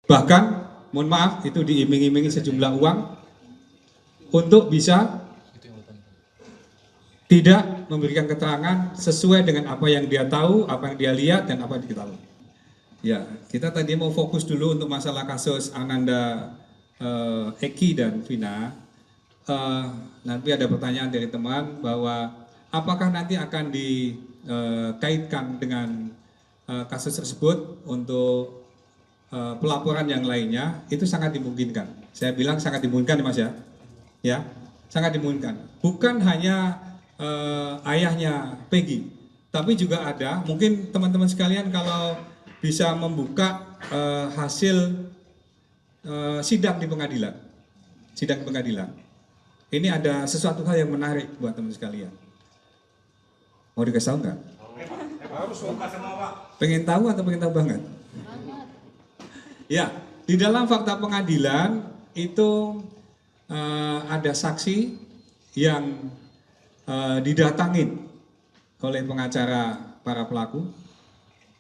Bahkan, mohon maaf, itu diiming-imingi sejumlah uang untuk bisa tidak memberikan keterangan sesuai dengan apa yang dia tahu, apa yang dia lihat, dan apa yang dia tahu. Ya, kita tadi mau fokus dulu untuk masalah kasus Ananda, Eki dan Vina. Nanti ada pertanyaan dari teman bahwa apakah nanti akan dikaitkan dengan kasus tersebut untuk pelaporan yang lainnya. Itu sangat dimungkinkan. Saya bilang sangat dimungkinkan, Mas ya. Ya, sangat dimungkinkan. Bukan hanya ayahnya Peggy, tapi juga ada mungkin teman-teman sekalian kalau bisa membuka hasil sidang di pengadilan. Sidang pengadilan. Ini ada sesuatu hal yang menarik buat teman sekalian. Mau dikasih tahu nggak? Pengen tahu atau pengen tahu banget? Ya, di dalam fakta pengadilan itu ada saksi yang didatangin oleh pengacara para pelaku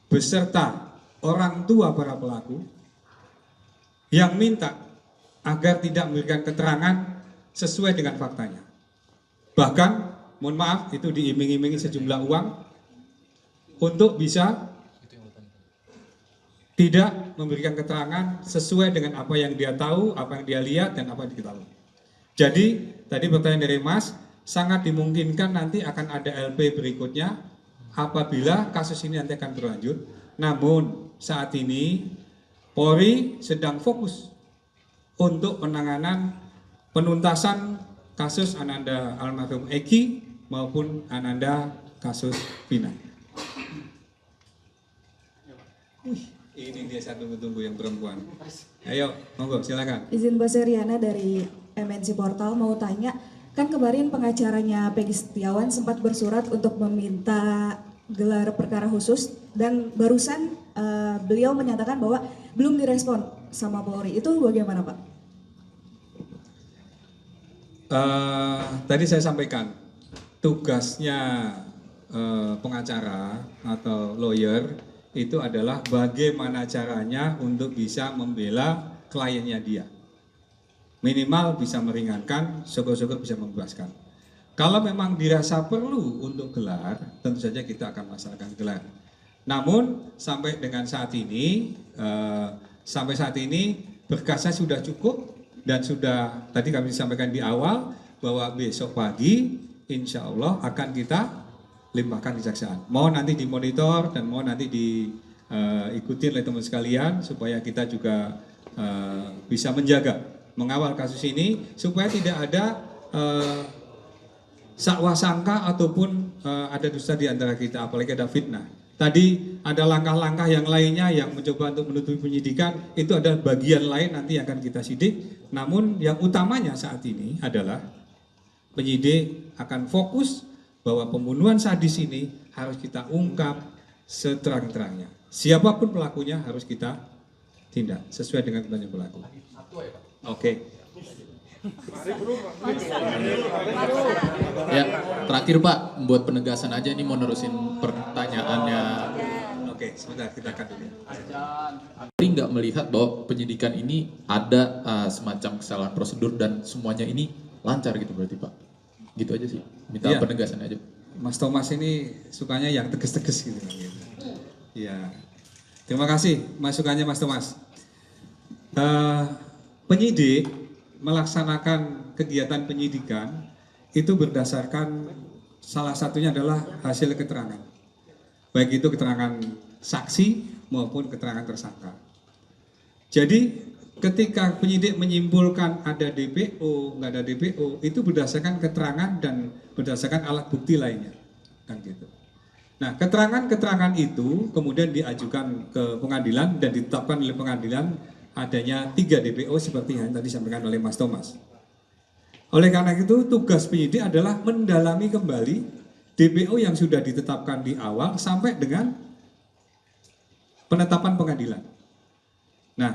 beserta orang tua para pelaku yang minta agar tidak memberikan keterangan sesuai dengan faktanya. Bahkan, mohon maaf, itu diiming-imingi sejumlah uang untuk bisa tidak memberikan keterangan sesuai dengan apa yang dia tahu, apa yang dia lihat, dan apa yang dia tahu. Jadi, tadi pertanyaan dari Mas, sangat dimungkinkan nanti akan ada LP berikutnya apabila kasus ini nanti akan berlanjut. Namun, saat ini Polri sedang fokus untuk penanganan penuntasan kasus Ananda almarhum Eki maupun Ananda kasus Vina. Ini dia satu tunggu yang perempuan. Ayo, monggo silakan. Izin Mbak Seriana dari MNC Portal mau tanya, kan kemarin pengacaranya Peggy Setiawan sempat bersurat untuk meminta gelar perkara khusus dan barusan beliau menyatakan bahwa belum direspon sama Polri. Itu bagaimana, Pak? Tadi saya sampaikan tugasnya pengacara atau lawyer itu adalah bagaimana caranya untuk bisa membela kliennya dia. Minimal bisa meringankan, syukur-syukur bisa membebaskan. Kalau memang dirasa perlu untuk gelar, tentu saja kita akan melaksanakan gelar. Namun sampai dengan saat ini, berkasnya sudah cukup dan sudah tadi kami sampaikan di awal bahwa besok pagi insya Allah akan kita limpahkan kejaksaan. Mohon nanti dimonitor dan mohon nanti diikuti oleh teman sekalian supaya kita juga bisa menjaga, mengawal kasus ini supaya tidak ada sakwa sangka ataupun ada dusta di antara kita, apalagi ada fitnah. Tadi ada langkah-langkah yang lainnya yang mencoba untuk menutupi penyidikan, itu adalah bagian lain nanti yang akan kita sidik. Namun yang utamanya saat ini adalah penyidik akan fokus bahwa pembunuhan sadis ini harus kita ungkap seterang-terangnya. Siapapun pelakunya harus kita tindak sesuai dengan ketentuan pelaku. Oke. Ya, terakhir Pak, buat penegasan aja nih mau nerusin pertanyaannya. Oke, sebentar kita akan dulu. Polri nggak melihat bahwa penyidikan ini ada semacam kesalahan prosedur dan semuanya ini lancar gitu berarti Pak? Gitu aja sih, minta Ya. penegasan aja. Mas Thomas ini sukanya yang tegas-tegas gitu. Iya. Terima kasih masukannya Mas Thomas. Penyidik melaksanakan kegiatan penyidikan itu berdasarkan salah satunya adalah hasil keterangan. Baik itu keterangan saksi maupun keterangan tersangka. Jadi ketika penyidik menyimpulkan ada DPO, nggak ada DPO, itu berdasarkan keterangan dan berdasarkan alat bukti lainnya. Kan gitu. Nah, keterangan-keterangan itu kemudian diajukan ke pengadilan dan ditetapkan oleh pengadilan adanya 3 DPO seperti yang tadi disampaikan oleh Mas Thomas. Oleh karena itu, tugas penyidik adalah mendalami kembali DPO yang sudah ditetapkan di awal sampai dengan penetapan pengadilan. Nah,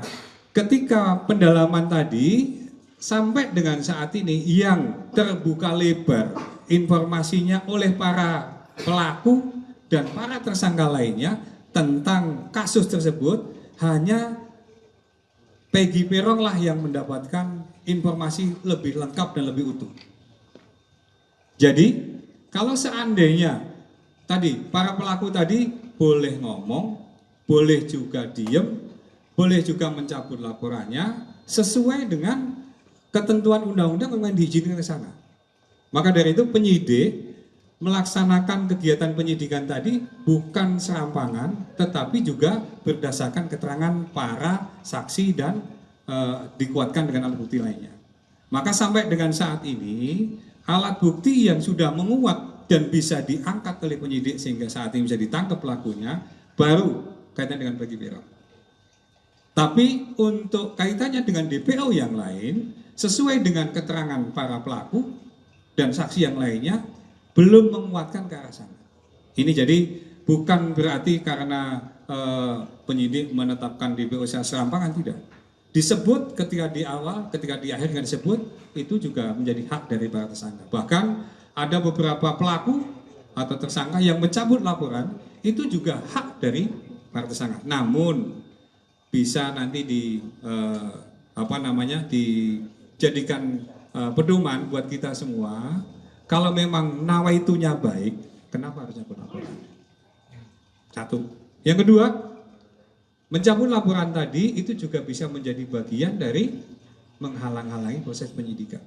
ketika pendalaman tadi sampai dengan saat ini yang terbuka lebar informasinya oleh para pelaku dan para tersangka lainnya tentang kasus tersebut hanya Peggy Peron lah yang mendapatkan informasi lebih lengkap dan lebih utuh. Jadi, kalau seandainya tadi para pelaku tadi boleh ngomong, boleh juga diem, boleh juga mencabut laporannya sesuai dengan ketentuan undang-undang yang diizinkan ke sana. Maka dari itu penyidik melaksanakan kegiatan penyidikan tadi bukan serampangan, tetapi juga berdasarkan keterangan para saksi dan dikuatkan dengan alat bukti lainnya. Maka sampai dengan saat ini alat bukti yang sudah menguat dan bisa diangkat oleh penyidik sehingga saat ini bisa ditangkap pelakunya baru kaitan dengan Peggy Peron. Tapi untuk kaitannya dengan DPO yang lain sesuai dengan keterangan para pelaku dan saksi yang lainnya belum menguatkan ke arah sana. Ini jadi bukan berarti karena penyidik menetapkan DPO secara serampangan, tidak. Disebut ketika di awal, ketika di akhir nggak disebut, itu juga menjadi hak dari para tersangka. Bahkan ada beberapa pelaku atau tersangka yang mencabut laporan, itu juga hak dari para tersangka. Namun bisa nanti dijadikan pedoman buat kita semua. Kalau memang nawaitunya baik, kenapa harus cabut laporan? Satu. Yang kedua, mencabut laporan tadi itu juga bisa menjadi bagian dari menghalang-halangi proses penyidikan.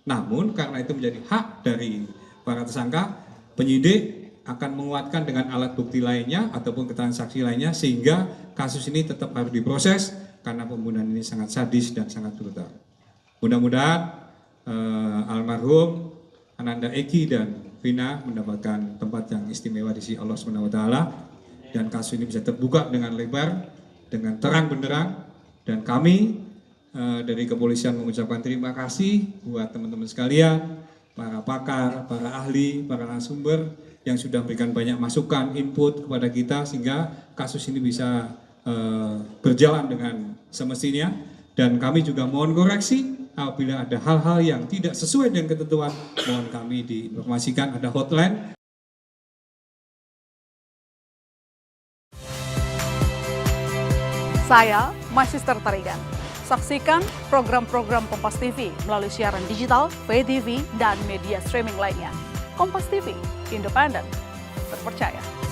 Namun karena itu menjadi hak dari para tersangka, penyidik akan menguatkan dengan alat bukti lainnya ataupun keterangan saksi lainnya sehingga kasus ini tetap harus diproses karena pembunuhan ini sangat sadis dan sangat brutal. Mudah-mudahan almarhum Ananda Eki dan Vina mendapatkan tempat yang istimewa di sisi Allah SWT dan kasus ini bisa terbuka dengan lebar, dengan terang benderang, dan kami dari kepolisian mengucapkan terima kasih buat teman-teman sekalian, para pakar, para ahli, para narasumber yang sudah memberikan banyak masukan, input kepada kita sehingga kasus ini bisa berjalan dengan semestinya. Dan kami juga mohon koreksi apabila ada hal-hal yang tidak sesuai dengan ketentuan, mohon kami diinformasikan, ada hotline. Saya Magister Tarigan. Saksikan program-program Kompas TV melalui siaran digital, pay TV, dan media streaming lainnya. Kompas TV, independen, terpercaya.